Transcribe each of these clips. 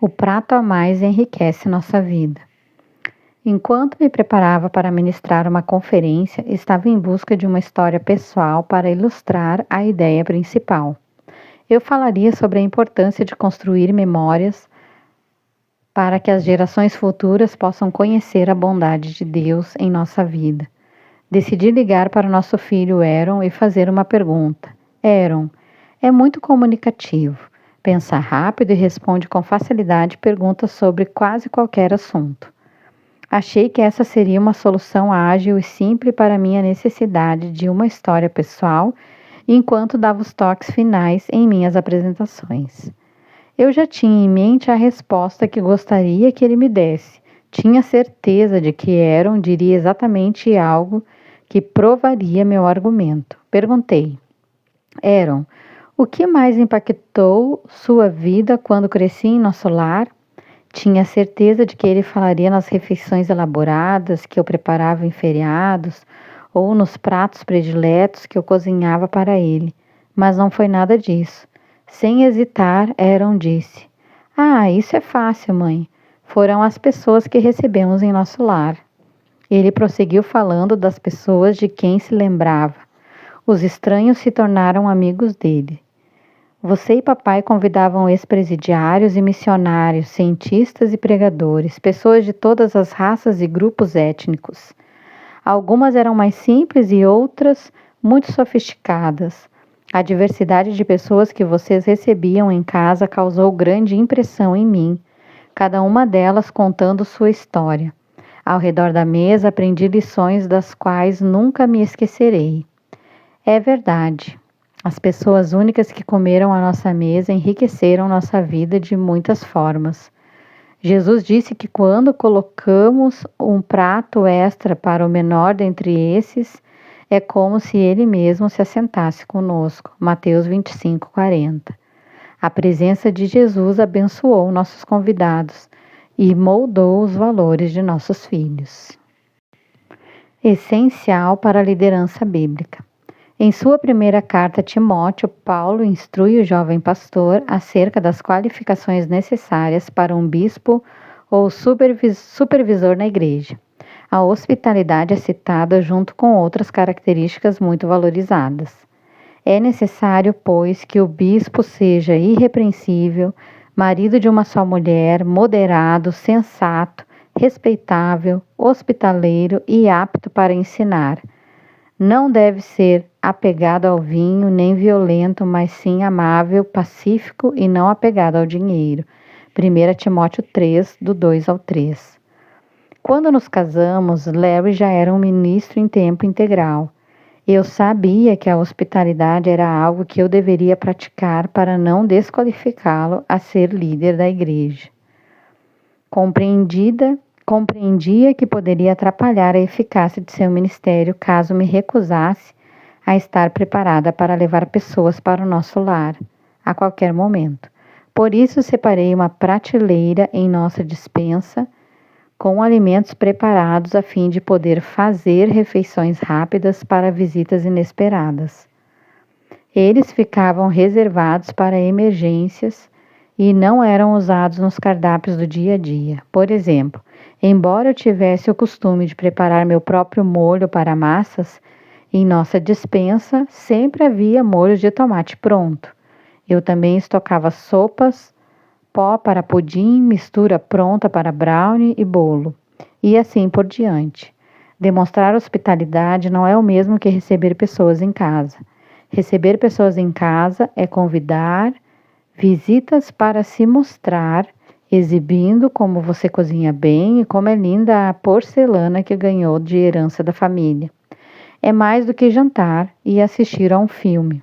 O prato a mais enriquece nossa vida. Enquanto me preparava para ministrar uma conferência, estava em busca de uma história pessoal para ilustrar a ideia principal. Eu falaria sobre a importância de construir memórias para que as gerações futuras possam conhecer a bondade de Deus em nossa vida. Decidi ligar para o nosso filho Aaron e fazer uma pergunta. Aaron, é muito comunicativo. Pensa rápido e responde com facilidade perguntas sobre quase qualquer assunto. Achei que essa seria uma solução ágil e simples para minha necessidade de uma história pessoal, enquanto dava os toques finais em minhas apresentações. Eu já tinha em mente a resposta que gostaria que ele me desse. Tinha certeza de que Aaron diria exatamente algo que provaria meu argumento. Perguntei: Aaron, o que mais impactou sua vida quando cresci em nosso lar? Tinha certeza de que ele falaria nas refeições elaboradas que eu preparava em feriados ou nos pratos prediletos que eu cozinhava para ele, mas não foi nada disso. Sem hesitar, Aaron disse: Ah, isso é fácil, mãe. Foram as pessoas que recebemos em nosso lar. Ele prosseguiu falando das pessoas de quem se lembrava. Os estranhos se tornaram amigos dele. Você e papai convidavam ex-presidiários e missionários, cientistas e pregadores, pessoas de todas as raças e grupos étnicos. Algumas eram mais simples e outras muito sofisticadas. A diversidade de pessoas que vocês recebiam em casa causou grande impressão em mim, cada uma delas contando sua história. Ao redor da mesa aprendi lições das quais nunca me esquecerei. É verdade. As pessoas únicas que comeram à nossa mesa enriqueceram nossa vida de muitas formas. Jesus disse que quando colocamos um prato extra para o menor dentre esses, é como se ele mesmo se assentasse conosco. Mateus 25:40. A presença de Jesus abençoou nossos convidados e moldou os valores de nossos filhos. Essencial para a liderança bíblica. Em sua primeira carta a Timóteo, Paulo instrui o jovem pastor acerca das qualificações necessárias para um bispo ou supervisor na igreja. A hospitalidade é citada junto com outras características muito valorizadas. É necessário, pois, que o bispo seja irrepreensível, marido de uma só mulher, moderado, sensato, respeitável, hospitaleiro e apto para ensinar. Não deve ser apegado ao vinho, nem violento, mas sim amável, pacífico e não apegado ao dinheiro. 1 Timóteo 3, do 2 ao 3. Quando nos casamos, Larry já era um ministro em tempo integral. Eu sabia que a hospitalidade era algo que eu deveria praticar para não desqualificá-lo a ser líder da igreja. Compreendia que poderia atrapalhar a eficácia de seu ministério caso me recusasse a estar preparada para levar pessoas para o nosso lar, a qualquer momento. Por isso, separei uma prateleira em nossa despensa com alimentos preparados a fim de poder fazer refeições rápidas para visitas inesperadas. Eles ficavam reservados para emergências e não eram usados nos cardápios do dia a dia. Por exemplo, embora eu tivesse o costume de preparar meu próprio molho para massas, em nossa despensa sempre havia molho de tomate pronto. Eu também estocava sopas, pó para pudim, mistura pronta para brownie e bolo, e assim por diante. Demonstrar hospitalidade não é o mesmo que receber pessoas em casa. Receber pessoas em casa é convidar visitas para se mostrar, exibindo como você cozinha bem e como é linda a porcelana que ganhou de herança da família. É mais do que jantar e assistir a um filme.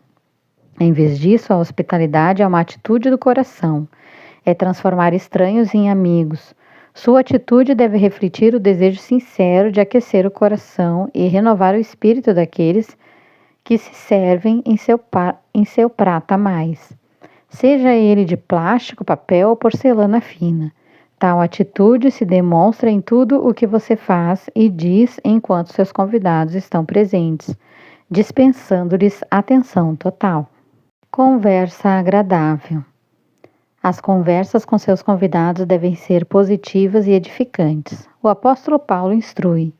Em vez disso, a hospitalidade é uma atitude do coração. É transformar estranhos em amigos. Sua atitude deve refletir o desejo sincero de aquecer o coração e renovar o espírito daqueles que se servem em seu prato a mais. Seja ele de plástico, papel ou porcelana fina. Tal atitude se demonstra em tudo o que você faz e diz enquanto seus convidados estão presentes, dispensando-lhes atenção total. Conversa agradável. As conversas com seus convidados devem ser positivas e edificantes. O apóstolo Paulo instrui: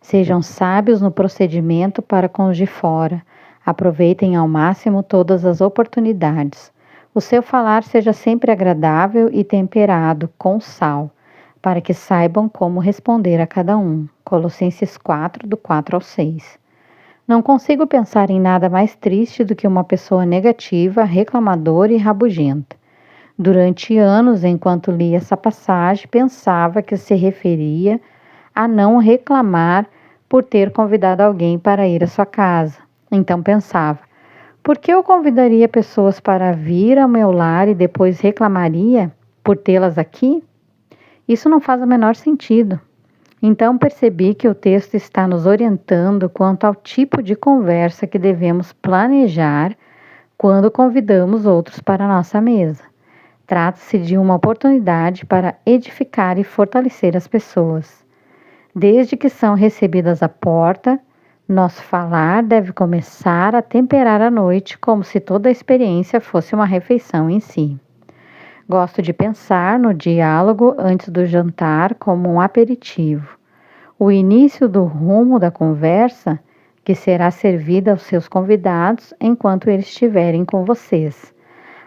sejam sábios no procedimento para com os de fora. Aproveitem ao máximo todas as oportunidades. O seu falar seja sempre agradável e temperado com sal, para que saibam como responder a cada um. Colossenses 4, do 4 ao 6. Não consigo pensar em nada mais triste do que uma pessoa negativa, reclamadora e rabugenta. Durante anos, enquanto li essa passagem, pensava que se referia a não reclamar por ter convidado alguém para ir à sua casa. Então pensava: por que eu convidaria pessoas para vir ao meu lar e depois reclamaria por tê-las aqui? Isso não faz o menor sentido. Então percebi que o texto está nos orientando quanto ao tipo de conversa que devemos planejar quando convidamos outros para a nossa mesa. Trata-se de uma oportunidade para edificar e fortalecer as pessoas. Desde que são recebidas à porta, nosso falar deve começar a temperar a noite como se toda a experiência fosse uma refeição em si. Gosto de pensar no diálogo antes do jantar como um aperitivo. O início do rumo da conversa que será servida aos seus convidados enquanto eles estiverem com vocês.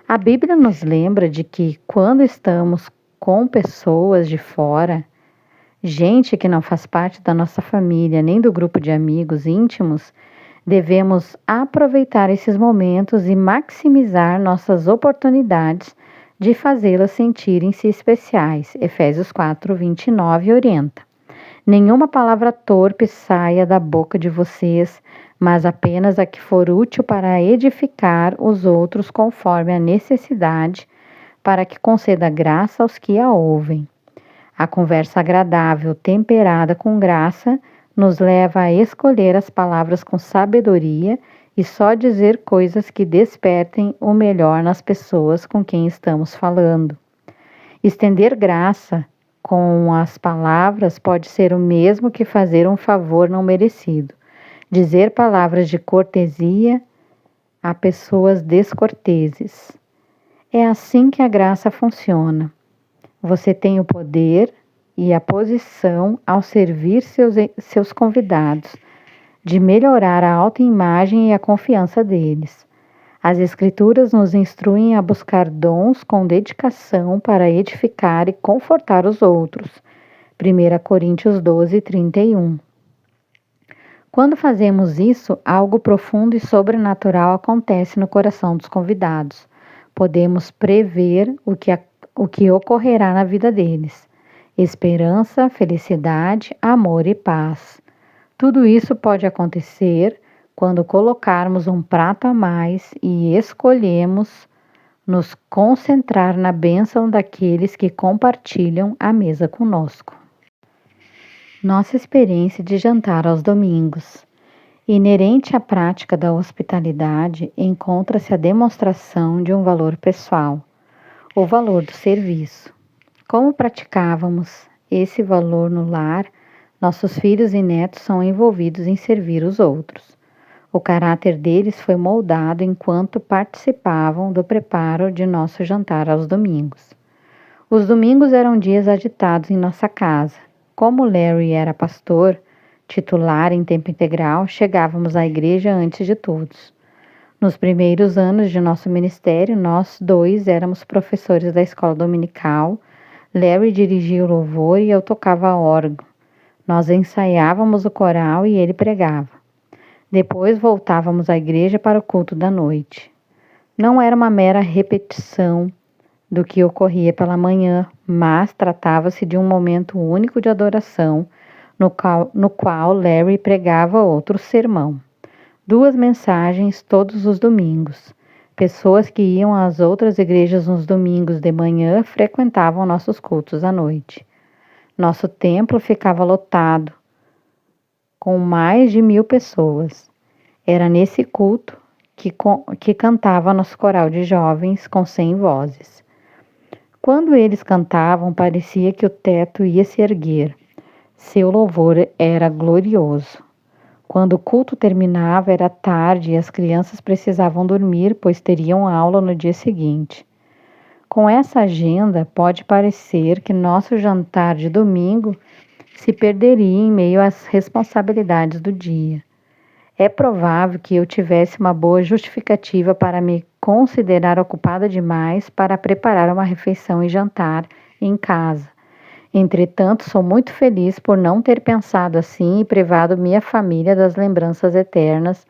A Bíblia nos lembra de que quando estamos com pessoas de fora, gente que não faz parte da nossa família nem do grupo de amigos íntimos, devemos aproveitar esses momentos e maximizar nossas oportunidades de fazê-las sentirem-se especiais. Efésios 4, 29 orienta. Nenhuma palavra torpe saia da boca de vocês, mas apenas a que for útil para edificar os outros conforme a necessidade, para que conceda graça aos que a ouvem. A conversa agradável, temperada com graça, nos leva a escolher as palavras com sabedoria e só dizer coisas que despertem o melhor nas pessoas com quem estamos falando. Estender graça com as palavras pode ser o mesmo que fazer um favor não merecido. Dizer palavras de cortesia a pessoas descorteses. É assim que a graça funciona. Você tem o poder e a posição ao servir seus convidados, de melhorar a autoimagem e a confiança deles. As Escrituras nos instruem a buscar dons com dedicação para edificar e confortar os outros. 1 Coríntios 12, 31. Quando fazemos isso, algo profundo e sobrenatural acontece no coração dos convidados. Podemos prever o que ocorrerá na vida deles. Esperança, felicidade, amor e paz. Tudo isso pode acontecer quando colocarmos um prato a mais e escolhemos nos concentrar na bênção daqueles que compartilham a mesa conosco. Nossa experiência de jantar aos domingos. Inerente à prática da hospitalidade, encontra-se a demonstração de um valor pessoal, o valor do serviço. Como praticávamos esse valor no lar, nossos filhos e netos são envolvidos em servir os outros. O caráter deles foi moldado enquanto participavam do preparo de nosso jantar aos domingos. Os domingos eram dias agitados em nossa casa. Como Larry era pastor, titular em tempo integral, chegávamos à igreja antes de todos. Nos primeiros anos de nosso ministério, nós dois éramos professores da escola dominical. Larry dirigia o louvor e eu tocava órgão. Nós ensaiávamos o coral e ele pregava. Depois voltávamos à igreja para o culto da noite. Não era uma mera repetição do que ocorria pela manhã, mas tratava-se de um momento único de adoração, no qual Larry pregava outro sermão. 2 mensagens todos os domingos. Pessoas que iam às outras igrejas nos domingos de manhã frequentavam nossos cultos à noite. Nosso templo ficava lotado, com mais de 1.000 pessoas. Era nesse culto que cantava nosso coral de jovens com 100 vozes. Quando eles cantavam, parecia que o teto ia se erguer. Seu louvor era glorioso. Quando o culto terminava, era tarde e as crianças precisavam dormir, pois teriam aula no dia seguinte. Com essa agenda, pode parecer que nosso jantar de domingo se perderia em meio às responsabilidades do dia. É provável que eu tivesse uma boa justificativa para me considerar ocupada demais para preparar uma refeição e jantar em casa. Entretanto, sou muito feliz por não ter pensado assim e privado minha família das lembranças eternas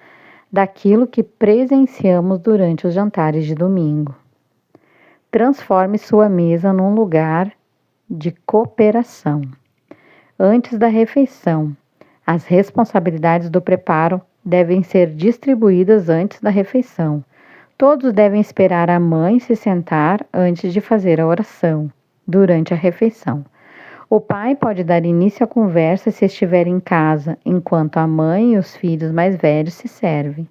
daquilo que presenciamos durante os jantares de domingo. Transforme sua mesa num lugar de cooperação. Antes da refeição, as responsabilidades do preparo devem ser distribuídas antes da refeição. Todos devem esperar a mãe se sentar antes de fazer a oração, durante a refeição. O pai pode dar início à conversa se estiver em casa, enquanto a mãe e os filhos mais velhos se servem.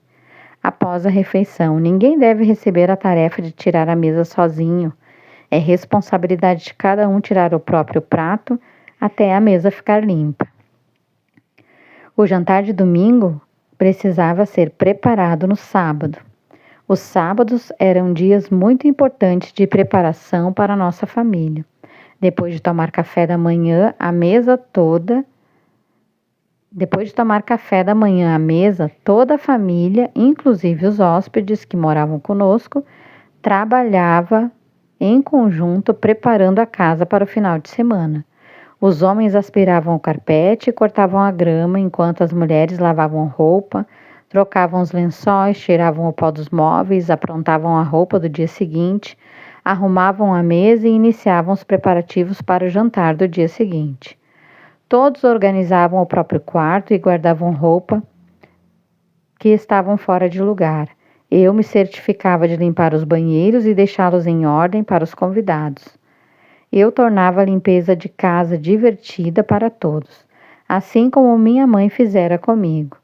Após a refeição, ninguém deve receber a tarefa de tirar a mesa sozinho. É responsabilidade de cada um tirar o próprio prato até a mesa ficar limpa. O jantar de domingo precisava ser preparado no sábado. Os sábados eram dias muito importantes de preparação para a nossa família. Depois de tomar café da manhã, a mesa, toda a família, inclusive os hóspedes que moravam conosco, trabalhava em conjunto preparando a casa para o final de semana. Os homens aspiravam o carpete e cortavam a grama, enquanto as mulheres lavavam roupa, trocavam os lençóis, tiravam o pó dos móveis, aprontavam a roupa do dia seguinte, arrumavam a mesa e iniciavam os preparativos para o jantar do dia seguinte. Todos organizavam o próprio quarto e guardavam roupa que estavam fora de lugar. Eu me certificava de limpar os banheiros e deixá-los em ordem para os convidados. Eu tornava a limpeza de casa divertida para todos, assim como minha mãe fizera comigo.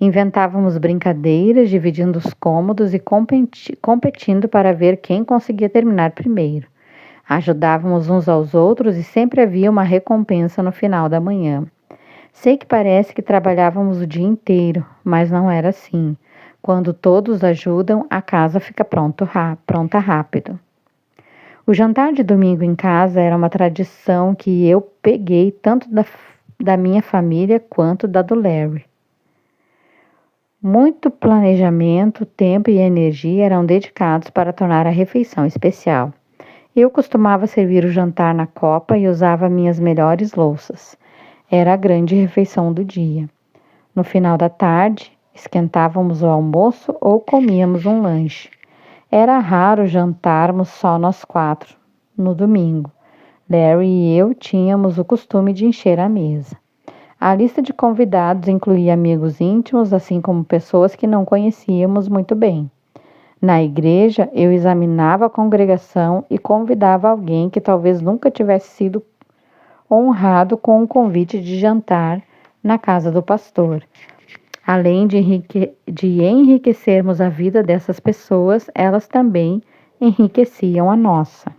Inventávamos brincadeiras, dividindo os cômodos e competindo para ver quem conseguia terminar primeiro. Ajudávamos uns aos outros e sempre havia uma recompensa no final da manhã. Sei que parece que trabalhávamos o dia inteiro, mas não era assim. Quando todos ajudam, a casa fica pronta rápido. O jantar de domingo em casa era uma tradição que eu peguei tanto da minha família quanto da do Larry. Muito planejamento, tempo e energia eram dedicados para tornar a refeição especial. Eu costumava servir o jantar na copa e usava minhas melhores louças. Era a grande refeição do dia. No final da tarde, esquentávamos o almoço ou comíamos um lanche. Era raro jantarmos só nós 4, no domingo. Larry e eu tínhamos o costume de encher a mesa. A lista de convidados incluía amigos íntimos, assim como pessoas que não conhecíamos muito bem. Na igreja, eu examinava a congregação e convidava alguém que talvez nunca tivesse sido honrado com um convite de jantar na casa do pastor. Além de enriquecermos a vida dessas pessoas, elas também enriqueciam a nossa.